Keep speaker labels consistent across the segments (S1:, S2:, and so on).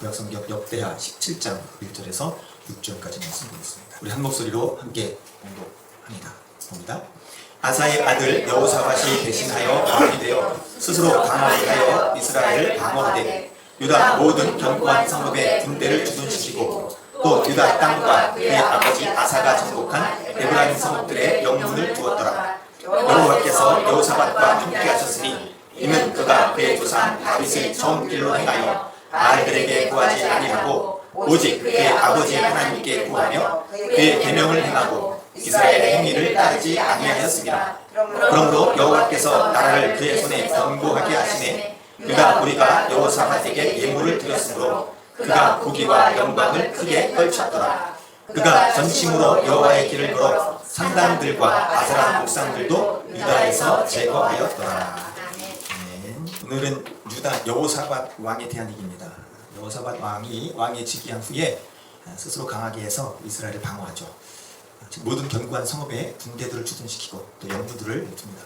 S1: 구약성경 역대하 17장 1절에서 6절까지 말씀 보겠습니다. 우리 한 목소리로 함께 공독합니다. 봅니다. 아사의 아들 여호사밧이 대신하여 왕이 되어 스스로 강하게 하여 이스라엘을 방어하되 유다 모든 견고한 성읍에 군대를 주둔시키고 또 유다 땅과 그의 아버지 아사가 정복한 에브라임 성읍들의 영문을 두었더라. 여호와께서 여호사밧과 함께 하셨으니 이는 그가 그의 조상 다윗의 정 길로 행하여 아이들에게 구하지 아니하고 오직 그의 아버지의 하나님께 구하며 그의 계명을 행하고 이스라엘의 행위를 따르지 아니하였습니다. 그러므로 여호와께서 나라를 그의 손에 견고하게 하시매 그가 우리가 여호사밧에게 예물을 드렸으므로 그가 고기와 영광을 크게 떨쳤더라. 그가 전심으로 여호와의 길을 걸어 산당들과 아세라 목상들도 유다에서 제거하였더라. 오늘은 유다 여호사밧 왕에 대한 얘기입니다. 여호사밧 왕이 즉위한 후에 스스로 강하게 해서 이스라엘을 방어하죠. 모든 견고한 성읍에 군대들을 주둔시키고 또 영부들을 둡니다.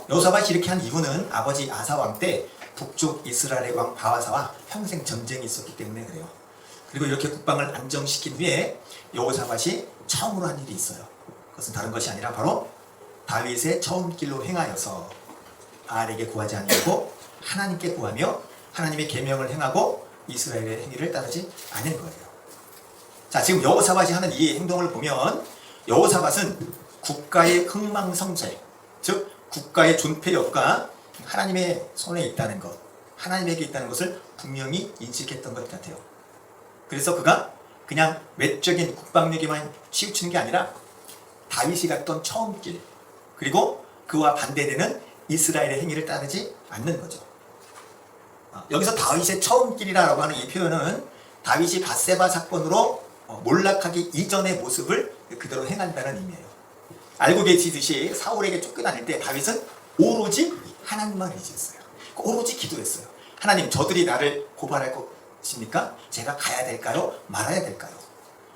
S1: 여호사밧이 이렇게 한 이유는 아버지 아사 왕 때 북쪽 이스라엘의 왕 바하사와 평생 전쟁이 있었기 때문에 그래요. 그리고 이렇게 국방을 안정시킨 후에 여호사밧이 처음으로 한 일이 있어요. 그것은 다른 것이 아니라 바로 다윗의 처음 길로 행하여서 바알에게 구하지 아니하고 하나님께 구하며 하나님의 계명을 행하고 이스라엘의 행위를 따르지 않은 거예요. 자, 지금 여호사밧이 하는 이 행동을 보면 여호사밧은 국가의 흥망성쇠, 즉 국가의 존폐력과 하나님의 손에 있다는 것, 하나님에게 있다는 것을 분명히 인식했던 것 같아요. 그래서 그가 그냥 외적인 국방력에만 치우치는 게 아니라 다윗이 갔던 처음 길, 그리고 그와 반대되는 이스라엘의 행위를 따르지 않는 거죠. 여기서 다윗의 처음 길이라고 하는 이 표현은 다윗이 밧세바 사건으로 몰락하기 이전의 모습을 그대로 행한다는 의미예요. 알고 계시듯이 사울에게 쫓겨다닐 때 다윗은 오로지 하나님만 의지했어요. 오로지 기도했어요. 하나님, 저들이 나를 고발할 것입니까? 제가 가야 될까요? 말아야 될까요?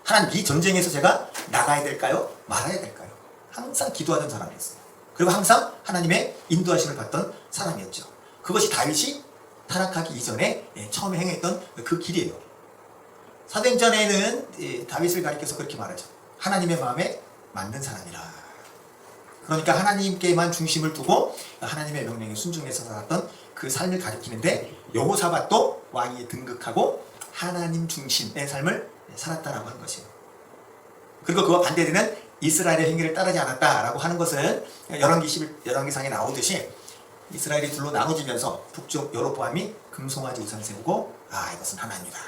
S1: 하나님, 이 전쟁에서 제가 나가야 될까요? 말아야 될까요? 항상 기도하던 사람이었어요. 그리고 항상 하나님의 인도하심을 받던 사람이었죠. 그것이 다윗이 타락하기 이전에 처음 행했던 그 길이에요. 사도행전에는 다윗을 가리켜서 그렇게 말하죠. 하나님의 마음에 맞는 사람이라. 그러니까 하나님께만 중심을 두고 하나님의 명령에 순종해서 살았던 그 삶을 가리키는데 여호사밧도 왕위에 등극하고 하나님 중심의 삶을 살았다라고 하는 것이에요. 그리고 그와 반대되는 이스라엘의 행위를 따르지 않았다라고 하는 것은 열왕기상에 나오듯이 이스라엘이 둘로 나눠지면서 북쪽 여로보암이 금송아지 우상 세우고 이것은 하나님이다.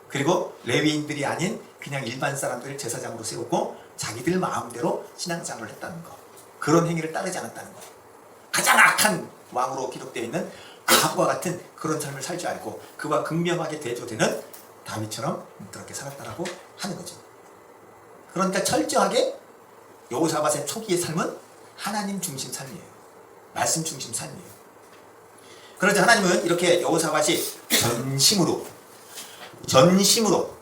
S1: 그리고 레위인들이 아닌 그냥 일반 사람들을 제사장으로 세우고 자기들 마음대로 신앙생활을 했다는 것. 그런 행위를 따르지 않았다는 거예요. 가장 악한 왕으로 기록되어 있는 아합과 같은 그런 삶을 살지 않고 그와 극명하게 대조되는 다윗처럼 그렇게 살았다라고 하는 거죠. 그러니까 철저하게 여호사밧의 초기의 삶은 하나님 중심 삶이에요. 말씀 중심 삶이에요. 그러자 하나님은 이렇게 여호사밧이 전심으로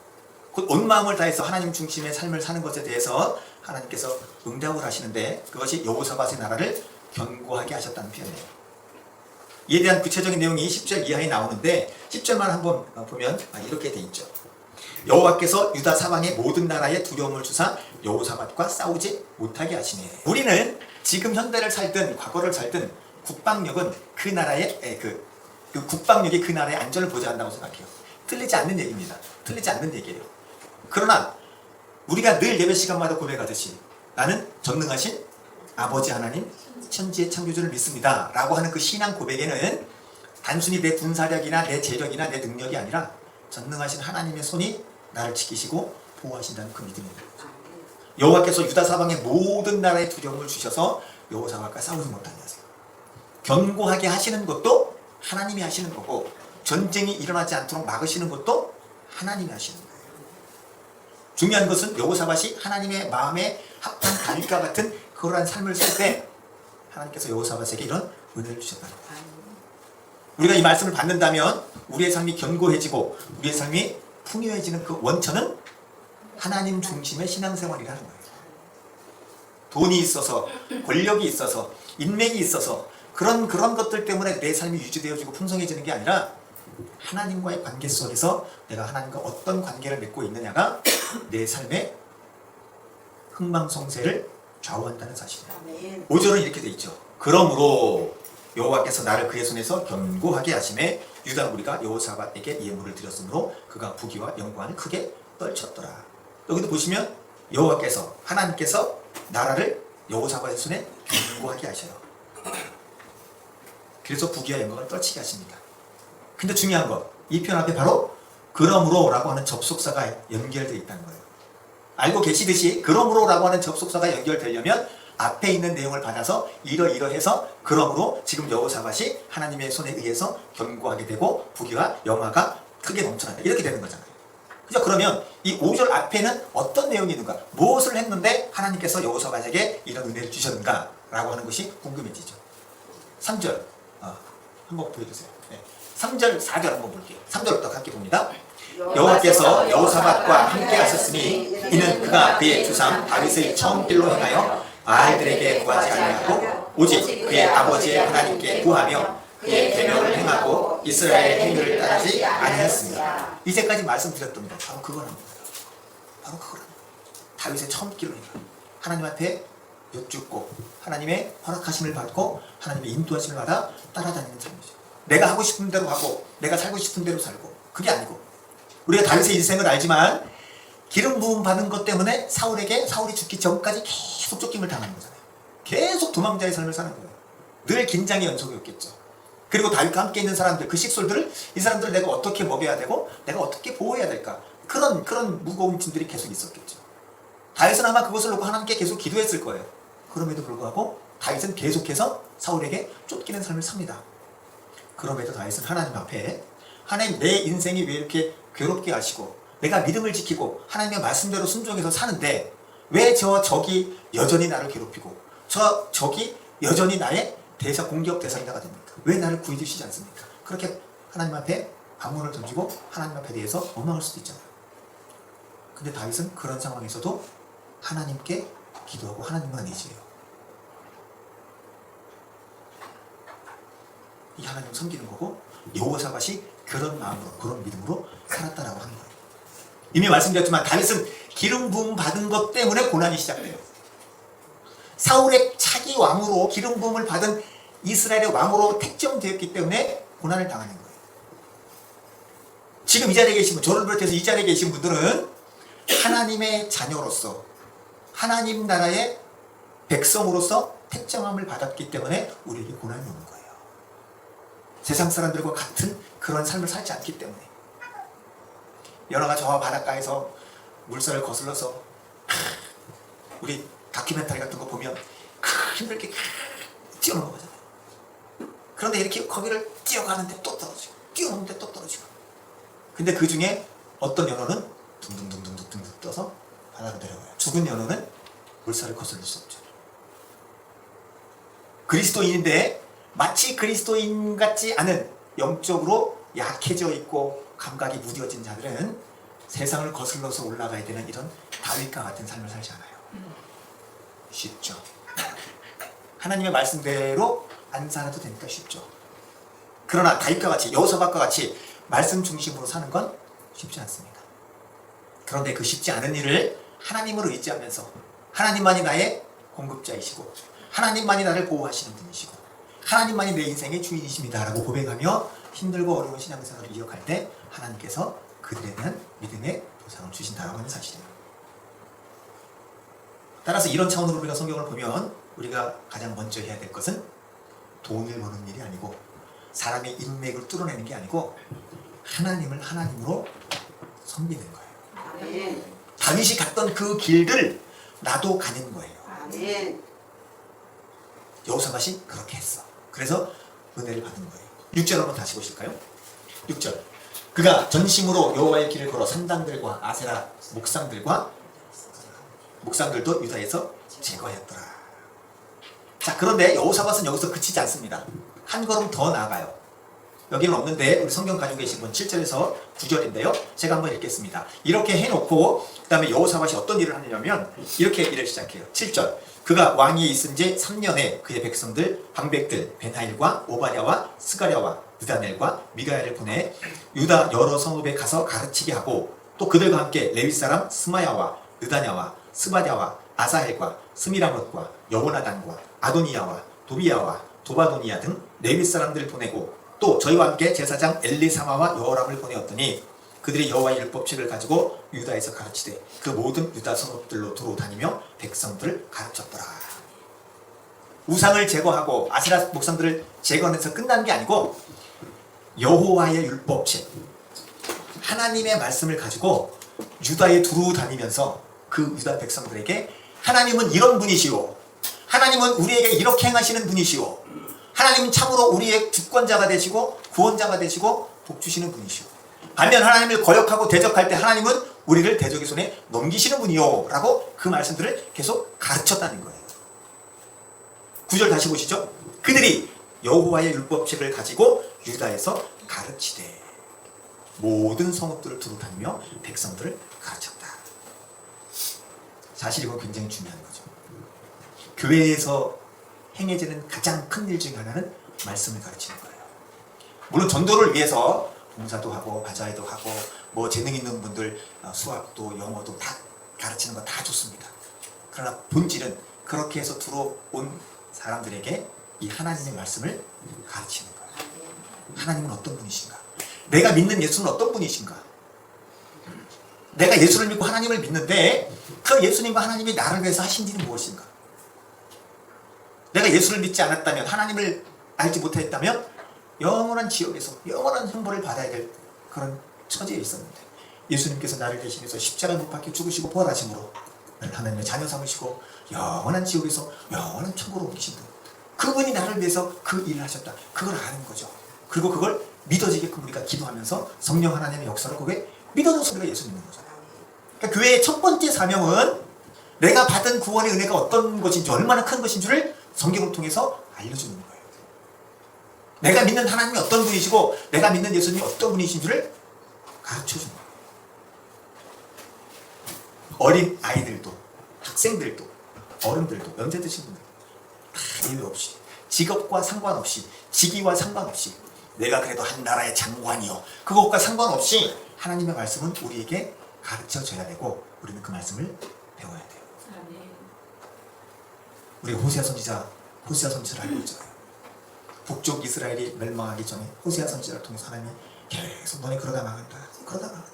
S1: 온 마음을 다해서 하나님 중심의 삶을 사는 것에 대해서 하나님께서 응답을 하시는데 그것이 여호사밧의 나라를 견고하게 하셨다는 표현이에요. 이에 대한 구체적인 내용이 10절 이하에 나오는데 10절만 한번 보면 이렇게 돼 있죠. 여호와께서 유다 사방의 모든 나라에 두려움을 주사 여호사밧과 싸우지 못하게 하시네. 우리는 지금 현대를 살든 과거를 살든 국방력은 그 나라의 그 국방력이 그 나라의 안전을 보장한다고 생각해요. 틀리지 않는 얘기입니다. 틀리지 않는 얘기예요. 그러나 우리가 늘 예배 시간마다 고백하듯이 나는 전능하신 아버지 하나님 천지의 창조주를 믿습니다 라고 하는 그 신앙 고백에는 단순히 내 군사력이나 내 재력이나 내 능력이 아니라 전능하신 하나님의 손이 나를 지키시고 보호하신다는 그 믿음입니다. 여호와께서 유다 사방의 모든 나라에 두려움을 주셔서 여호사밧과 싸우지 못하게 하세요. 견고하게 하시는 것도 하나님이 하시는 거고 전쟁이 일어나지 않도록 막으시는 것도 하나님이 하시는 거예요. 중요한 것은 여호사밧이 하나님의 마음에 합한 다윗과 같은 그러한 삶을 살 때 하나님께서 여호사밧에게 이런 은혜를 주셨다는 거예요. 우리가 이 말씀을 받는다면 우리의 삶이 견고해지고 우리의 삶이 풍요해지는 그 원천은 하나님 중심의 신앙생활이라는 거예요. 돈이 있어서 권력이 있어서 인맥이 있어서 그런 것들 때문에 내 삶이 유지되어지고 풍성해지는 게 아니라 하나님과의 관계 속에서 내가 하나님과 어떤 관계를 맺고 있느냐가 내 삶의 흥망성쇠를 좌우한다는 사실이에요. 5절은 이렇게 돼 있죠. 그러므로 여호와께서 나를 그의 손에서 견고하게 하심에 유다 무리가 여호사밧에게 예물을 드렸으므로 그가 부귀와 영광을 크게 떨쳤더라. 여기도 보시면 여호와께서 하나님께서 나라를 여호사밧의 손에 견고하게 하셔요. 그래서 부귀와 영광을 떨치게 하십니다. 근데 중요한 거, 이 표현 앞에 바로 그러므로 라고 하는 접속사가 연결되어 있다는 거예요. 알고 계시듯이 그러므로 라고 하는 접속사가 연결되려면 앞에 있는 내용을 받아서 이러이러해서 그러므로 지금 여호사밧이 하나님의 손에 의해서 견고하게 되고 부귀와 영화가 크게 넘쳐난다. 이렇게 되는 거잖아요. 그죠? 그러면 이 5절 앞에는 어떤 내용이 있는가? 무엇을 했는데 하나님께서 여호사밧에게 이런 은혜를 주셨는가? 라고 하는 것이 궁금해지죠. 3절 한번 보여주세요. 네. 3절, 4절 한번 볼게요. 3절부터 함께 봅니다. 여호와께서 여호사밧과 함께 하셨으니 이는 그가 그의 주상 다윗의 처음 길로 행하여 아이들에게 구하지 아니하고 오직 그의 아버지의 하나님께 구하며 그의 계명을 행하고 이스라엘의 행위를 따르지 아니하였습니다. 이제까지 말씀드렸던 것 바로 그거랍니다. 바로 그거랍니다. 다윗의 처음 길로 행하 하나님 앞에 여쭙고 하나님의 허락하심을 받고 하나님의 인도하심을 받아 따라다니는 삶이죠. 내가 하고 싶은 대로 하고 내가 살고 싶은 대로 살고 그게 아니고 우리가 다윗의 인생을 알지만 기름 부음 받은 것 때문에 사울이 죽기 전까지 계속 쫓김을 당하는 거잖아요. 계속 도망자의 삶을 사는 거예요. 늘 긴장의 연속이었겠죠. 그리고 다윗과 함께 있는 사람들, 그 식솔들을 이 사람들을 내가 어떻게 먹여야 되고 내가 어떻게 보호해야 될까 그런 무거운 짐들이 계속 있었겠죠. 다윗은 아마 그것을 놓고 하나님께 계속 기도했을 거예요. 그럼에도 불구하고 다윗은 계속해서 사울에게 쫓기는 삶을 삽니다. 그럼에도 다윗은 하나님 앞에 하나님 내 인생이 왜 이렇게 괴롭게 하시고 내가 믿음을 지키고 하나님의 말씀대로 순종해서 사는데 왜 적이 여전히 나를 괴롭히고 적이 여전히 나의 공격 대상자가 됩니까? 왜 나를 구해 주시지 않습니까? 그렇게 하나님 앞에 반문을 던지고 하나님 앞에 대해서 원망할 수도 있잖아요. 근데 다윗은 그런 상황에서도 하나님께 기도하고 하나님만 의지해요. 이 하나님을 섬기는 거고 여호사밧이 그런 마음으로 그런 믿음으로 살았다라고 하는 거예요. 이미 말씀드렸지만 다윗은 기름 부음 받은 것 때문에 고난이 시작돼요. 사울의 차기 왕으로 기름 부음을 받은 이스라엘의 왕으로 택정되었기 때문에 고난을 당하는 거예요. 지금 이 자리에 계신 분, 저를 비롯해서 이 자리에 계신 분들은 하나님의 자녀로서 하나님 나라의 백성으로서 택정함을 받았기 때문에 우리에게 고난이 오는 거예요. 세상 사람들과 같은 그런 삶을 살지 않기 때문에. 연어가 저 바닷가에서 물살을 거슬러서 우리 다큐멘터리 같은 거 보면 힘들게 뛰어넘어가잖아요. 그런데 이렇게 거기를 뛰어가는데 또 떨어지고 뛰어넘는데 또 떨어지고. 근데 그 중에 어떤 연어는 둥둥둥둥둥둥 떠서 바다로 내려가요. 죽은 연어는 물살을 거슬릴 수 없죠. 그리스도인인데 마치 그리스도인 같지 않은 영적으로 약해져 있고 감각이 무뎌진 자들은 세상을 거슬러서 올라가야 되는 이런 다윗과 같은 삶을 살지 않아요. 쉽죠. 하나님의 말씀대로 안 살아도 되니까 쉽죠. 그러나 다윗과 같이 여호사밧과 같이 말씀 중심으로 사는 건 쉽지 않습니다. 그런데 그 쉽지 않은 일을 하나님을 의지하면서 하나님만이 나의 공급자이시고 하나님만이 나를 보호하시는 분이시고 하나님만이 내 인생의 주인이십니다 라고 고백하며 힘들고 어려운 신앙생활을 이어갈 때 하나님께서 그들에 대한 믿음의 보상을 주신다라고 하는 사실이에요. 따라서 이런 차원으로 우리가 성경을 보면 우리가 가장 먼저 해야 될 것은 돈을 버는 일이 아니고 사람의 인맥을 뚫어내는 게 아니고 하나님을 하나님으로 섬기는 거예요. 아멘. 다윗이 갔던 그 길들을 나도 가는 거예요. 아멘. 여호사밧이 그렇게 했어. 그래서 은혜를 받은 거예요. 6절 한번 다시 보실까요? 6절. 그가 전심으로 여호와의 길을 걸어 산당들과 아세라 목상들도 유다에서 제거하였더라. 자, 그런데 여호사밧은 여기서 그치지 않습니다. 한 걸음 더 나아가요. 여기는 없는데 우리 성경 가지고 계신 분 7절에서 9절인데요. 제가 한번 읽겠습니다. 이렇게 해놓고 그 다음에 여호사밧이 어떤 일을 하느냐면 이렇게 일을 시작해요. 7절. 그가 왕이 있은 지 3년에 그의 백성들 방백들 벤하일과 오바랴와 스가랴와 느다넬과 미가야를 보내 유다 여러 성읍에 가서 가르치게 하고, 또 그들과 함께 레위 사람 스마야와 느다냐와 스바랴와 아사헬과 스미라못과 여호나단과 아도니야와 도비야와 도바도니야 등 레위 사람들을 보내고, 또 저희와 함께 제사장 엘리사마와 여호람을 보내었더니 그들이 여호와의 율법책을 가지고 유다에서 가르치되 그 모든 유다 성읍들로 두루 다니며 백성들을 가르쳤더라. 우상을 제거하고 아세라 목상들을 제거해서 끝난 게 아니고, 여호와의 율법책, 하나님의 말씀을 가지고 유다에 두루 다니면서 그 유다 백성들에게 하나님은 이런 분이시오, 하나님은 우리에게 이렇게 행하시는 분이시오, 하나님은 참으로 우리의 주권자가 되시고 구원자가 되시고 복 주시는 분이시오, 반면 하나님을 거역하고 대적할 때 하나님은 우리를 대적의 손에 넘기시는 분이요 라고 그 말씀들을 계속 가르쳤다는 거예요. 9절 다시 보시죠. 그들이 여호와의 율법책을 가지고 유다에서 가르치되 모든 성읍들을 두루 다니며 백성들을 가르쳤다. 사실 이건 굉장히 중요한 거죠. 교회에서 행해지는 가장 큰 일 중에 하나는 말씀을 가르치는 거예요. 물론 전도를 위해서 봉사도 하고 바자회도 하고 뭐 재능 있는 분들 수학도 영어도 다 가르치는 거 다 좋습니다. 그러나 본질은 그렇게 해서 들어온 사람들에게 이 하나님의 말씀을 가르치는 거예요. 하나님은 어떤 분이신가? 내가 믿는 예수는 어떤 분이신가? 내가 예수를 믿고 하나님을 믿는데 그 예수님과 하나님이 나를 위해서 하신 일은 무엇인가? 내가 예수를 믿지 않았다면, 하나님을 알지 못했다면 영원한 지옥에서 영원한 형벌을 받아야 될 그런 처지에 있었는데, 예수님께서 나를 대신해서 십자가 못 박혀 죽으시고 부활하심으로 하나님의 자녀 삼으시고 영원한 지옥에서 영원한 천국으로 옮기신 분, 그분이 나를 위해서 그 일을 하셨다. 그걸 아는 거죠. 그리고 그걸 믿어지게끔 우리가 기도하면서 성령 하나님의 역사를 그게 믿어져서 우리가 예수 믿는 거잖아요. 그러니까 교회의 첫 번째 사명은 내가 받은 구원의 은혜가 어떤 것인지, 얼마나 큰 것인지를 성경을 통해서 알려주는 거예요. 내가 믿는 하나님이 어떤 분이시고 내가 믿는 예수님이 어떤 분이신지를 가르쳐주는 거예요. 어린 아이들도, 학생들도, 어른들도, 연세 드신 분들 다 예외 없이, 직업과 상관없이, 직위와 상관없이, 내가 그래도 한 나라의 장관이요, 그것과 상관없이 하나님의 말씀은 우리에게 가르쳐줘야 되고 우리는 그 말씀을 배워야 돼요. 우리 호세아 선지자를 알고 있잖아요. 북쪽 이스라엘이 멸망하기 전에 호세아 선지자를 통해서 하나님이 계속 너네 그러다 망한다, 그러다 망한다,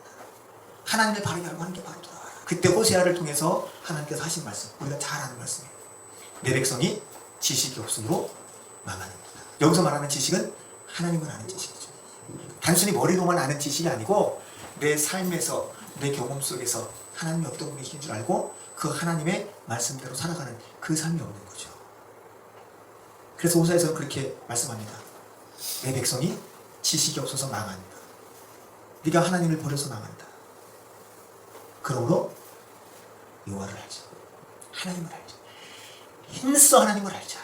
S1: 하나님을 바르게 알고 하는 게 바로 돌아와라. 그때 호세아를 통해서 하나님께서 하신 말씀, 우리가 잘 아는 말씀이에요. 내 백성이 지식이 없으므로 망하는구나. 여기서 말하는 지식은 하나님을 아는 지식이죠. 단순히 머리로만 아는 지식이 아니고 내 삶에서, 내 경험 속에서 하나님이 어떤 분이신 줄 알고 그 하나님의 말씀대로 살아가는 그 삶이 없는 거죠. 그래서 호세아에서는 그렇게 말씀합니다. 내 백성이 지식이 없어서 망한다. 네가 하나님을 버려서 망한다. 그러므로 여호와를 알자, 하나님을 알자, 힘써 하나님을 알자.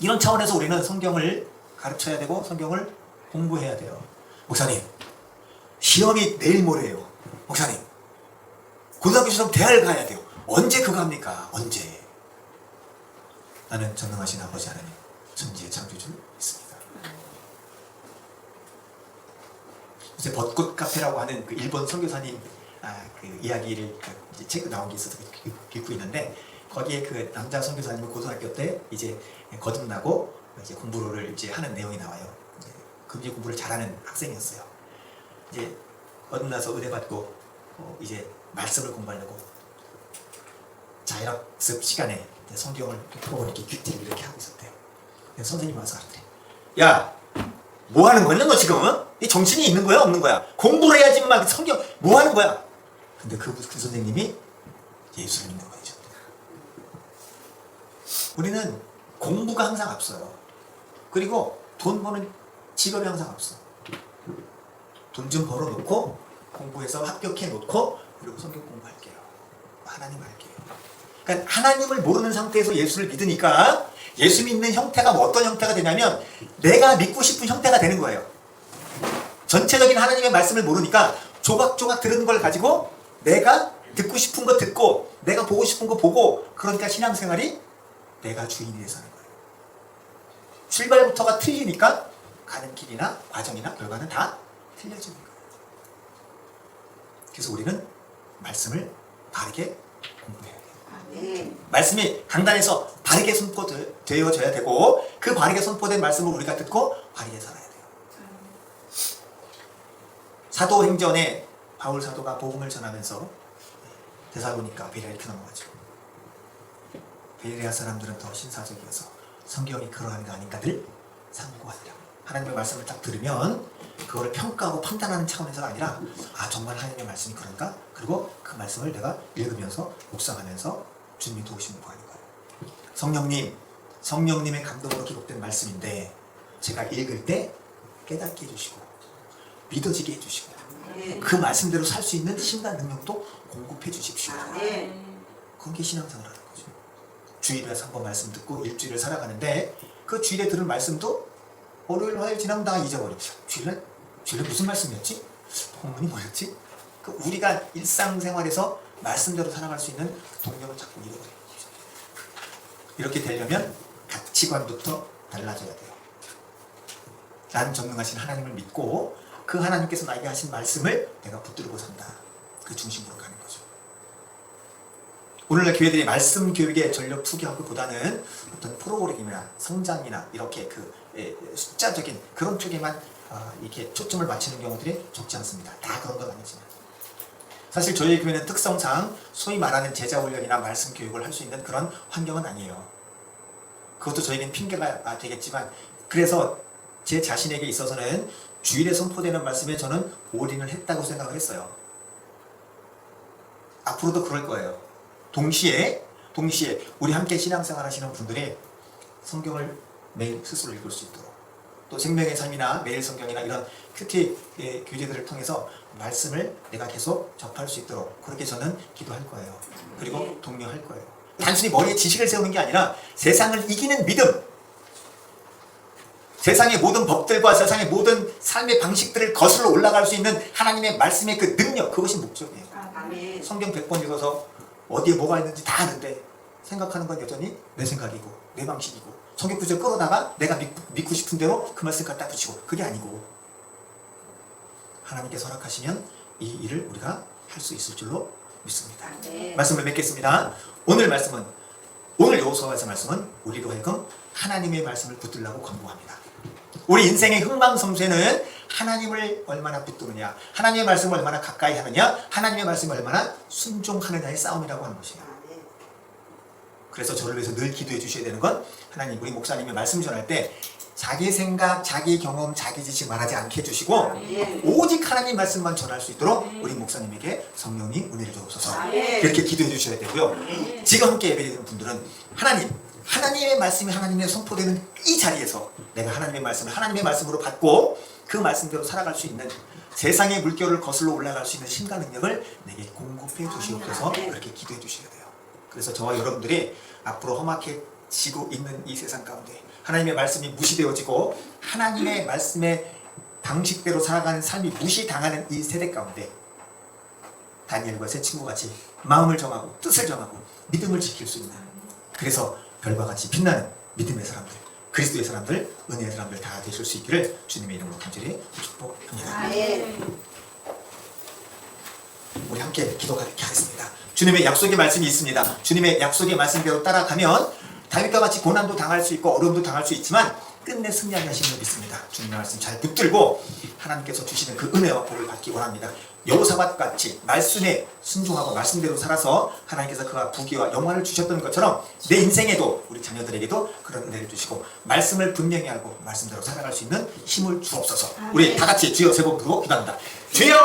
S1: 이런 차원에서 우리는 성경을 가르쳐야 되고 성경을 공부해야 돼요. 목사님, 시험이 내일 모레예요. 목사님, 고등학교 시험 대학을 가야 돼요. 언제 그거 합니까? 언제? 나는 전능하신 아버지 하나님, 천지의 창조주 있습니다. 요새 벚꽃 카페라고 하는 그 일본 선교사님 그 이야기를 이제 책 나온 게 있어서 읽고 있는데, 거기에 그 남자 선교사님은 고등학교 때 이제 거듭나고 이제 공부를 이제 하는 내용이 나와요. 이제 공부를 잘하는 학생이었어요. 이제 거듭나서 은혜 받고 이제 말씀을 공부하려고 자율학습 시간에 성경을 보고 이렇게 큐티를 이렇게 하고 있었대요. 선생님이 와서 하는데, 야, 뭐 하는 거냐 너 지금은? 이 정신이 있는 거야 없는 거야? 공부를 해야지만 성경 뭐 하는 거야? 근데 그 선생님이 예수를 믿는 거죠. 우리는 공부가 항상 앞서요. 그리고 돈 버는 직업이 항상 앞서. 돈 좀 벌어놓고 공부해서 합격해 놓고 그리고 성경 공부할게요. 하나님 할게요. 그러니까 하나님을 모르는 상태에서 예수를 믿으니까 예수 믿는 형태가 뭐 어떤 형태가 되냐면 내가 믿고 싶은 형태가 되는 거예요. 전체적인 하나님의 말씀을 모르니까 조각조각 들은 걸 가지고 내가 듣고 싶은 거 듣고 내가 보고 싶은 거 보고, 그러니까 신앙생활이 내가 주인이 돼서 하는 거예요. 출발부터가 틀리니까 가는 길이나 과정이나 결과는 다 틀려지는 거예요. 그래서 우리는 말씀을 바르게 공부해야 돼요. 말씀이 강단에서 바르게 선포되어져야 되고 그 바르게 선포된 말씀을 우리가 듣고 바르게 살아야 돼요. 사도행전에 바울 사도가 복음을 전하면서 데살로니가 베레아 이렇게 넘어가죠. 베레아 사람들은 더 신사적이어서 성경이 그러한 거 아닌가들 상고하더라. 하나님의 말씀을 딱 들으면 그거를 평가하고 판단하는 차원에서가 아니라 아 정말 하나님의 말씀이 그런가? 그리고 그 말씀을 내가 읽으면서 묵상하면서 주님이 도우심을 구하는 거예요. 성령님의 감동으로 기록된 말씀인데 제가 읽을 때 깨닫게 해주시고 믿어지게 해주시고 그 말씀대로 살 수 있는 힘과 능력도 공급해 주십시오. 그런 게 신앙생활 하는 거죠. 주일에서 한번 말씀 듣고 일주일을 살아가는데 그 주일에 들은 말씀도 월요일 화요일 지나면 다 잊어버리죠. 주일에 무슨 말씀이었지? 본문이 뭐였지? 그 우리가 일상생활에서 말씀대로 살아갈 수 있는 동력을 자꾸 잃어버리는 거죠. 이렇게 되려면 가치관부터 달라져야 돼요. 난 전능하신 하나님을 믿고 그 하나님께서 나에게 하신 말씀을 내가 붙들고 산다. 그 중심으로 가는 거죠. 오늘날 교회들이 말씀 교육에 전력 투기하기보다는 어떤 프로그램이나 성장이나 이렇게 숫자적인 그런 쪽에만 이렇게 초점을 맞추는 경우들이 적지 않습니다. 다 그런 건 아니지만 사실 저희 교회는 특성상 소위 말하는 제자 훈련이나 말씀 교육을 할 수 있는 그런 환경은 아니에요. 그것도 저에겐 핑계가 되겠지만 그래서 제 자신에게 있어서는 주일에 선포되는 말씀에 저는 올인을 했다고 생각을 했어요. 앞으로도 그럴 거예요. 동시에 우리 함께 신앙생활 하시는 분들이 성경을 매일 스스로 읽을 수 있도록 또 생명의 삶이나 매일 성경이나 이런 큐티 교재들을 통해서 말씀을 내가 계속 접할 수 있도록 그렇게 저는 기도할 거예요. 그리고 독려할 거예요. 단순히 머리에 지식을 세우는 게 아니라 세상을 이기는 믿음, 세상의 모든 법들과 세상의 모든 삶의 방식들을 거슬러 올라갈 수 있는 하나님의 말씀의 그 능력, 그것이 목적이에요. 성경 100번 읽어서 어디에 뭐가 있는지 다 아는데 생각하는 건 여전히 내 생각이고 내 방식이고 성경 구절 끌어다가 내가 믿고 싶은 대로 그 말씀 갖다 붙이고 그게 아니고 하나님께서 허락하시면 이 일을 우리가 할 수 있을 줄로 믿습니다. 말씀을 맺겠습니다. 오늘 여호수아에서 말씀은 우리로 하여금 하나님의 말씀을 붙들라고 권고합니다. 우리 인생의 흥망성쇠는 하나님을 얼마나 붙드느냐, 하나님의 말씀을 얼마나 가까이 하느냐, 하나님의 말씀을 얼마나 순종하느냐의 싸움이라고 하는 것이에요. 그래서 저를 위해서 늘 기도해 주셔야 되는 건 하나님, 우리 목사님이 말씀 전할 때 자기 생각, 자기 경험, 자기 지식 말하지 않게 해주시고 오직 하나님 말씀만 전할 수 있도록 우리 목사님에게 성령님 은혜를 주옵소서. 이렇게 기도해 주셔야 되고요. 지금 함께 예배드리는 분들은 하나님의 말씀이 하나님의 선포되는 이 자리에서 내가 하나님의 말씀을 하나님의 말씀으로 받고 그 말씀대로 살아갈 수 있는 세상의 물결을 거슬러 올라갈 수 있는 힘과 능력을 내게 공급해 주시옵소서. 그렇게 기도해 주셔야 돼요. 그래서 저와 여러분들이 앞으로 험악해지고 있는 이 세상 가운데 하나님의 말씀이 무시되어지고 하나님의 말씀의 방식대로 살아가는 삶이 무시당하는 이 세대 가운데 다니엘과 세 친구같이 마음을 정하고 뜻을 정하고 믿음을 지킬 수 있는, 그래서 별과 같이 빛나는 믿음의 사람들, 그리스도의 사람들, 은혜의 사람들 다 되실 수 있기를 주님의 이름으로 간절히 축복합니다. 우리 함께 기도하겠습니다. 주님의 약속의 말씀이 있습니다. 주님의 약속의 말씀대로 따라가면 다윗과 같이 고난도 당할 수 있고 어려움도 당할 수 있지만 끝내 승리하시는 믿습니다. 주님의 말씀 잘 붙들고 하나님께서 주시는 그 은혜와 복을 받기 원합니다. 여호사밧 같이 말씀에 순종하고 말씀대로 살아서 하나님께서 그가 부귀와 영화를 주셨던 것처럼 내 인생에도 우리 자녀들에게도 그런 은혜를 주시고 말씀을 분명히 알고 말씀대로 살아갈 수 있는 힘을 주옵소서. 우리 다 같이 주여 세 번 부르고 기도합니다. 주여!